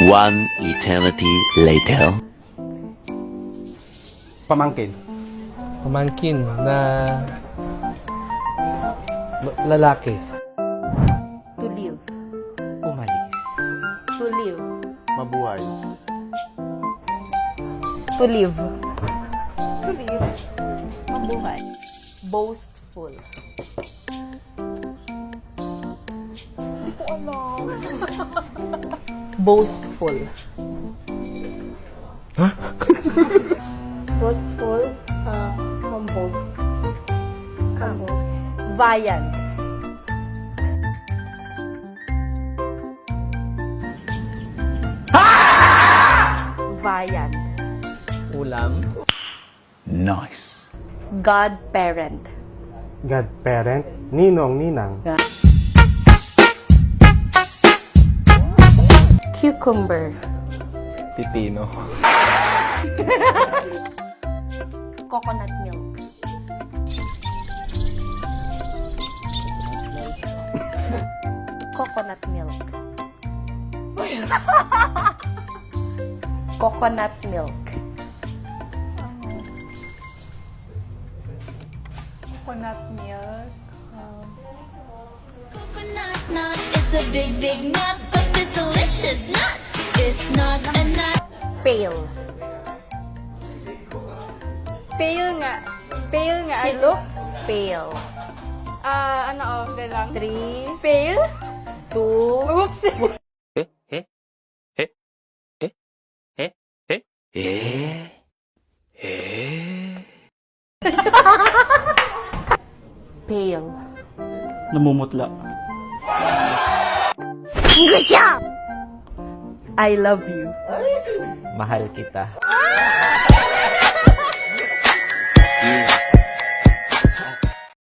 One eternity later. Pamangkin. Pamangkin na lalaki. To live. Umalis. To live. Mabuhay. To live. To live. Mabuhay. Boastful. Hindi ko alam. Boastful. Boastful. Humble. Viand. Viand. Ulam. Nice. Godparent. Godparent. Ninong, ninang. Cucumber. Pipino. Coconut milk. Coconut milk. Coconut milk. Coconut milk. Coconut nut is a big, big nut, but this delicious nut is not a nut. Pale. Pale nga. Pale nga. She looks pale. Lang. 3, Pale? 2, Oops. pale. Namumutla. I love you. Mahal kita.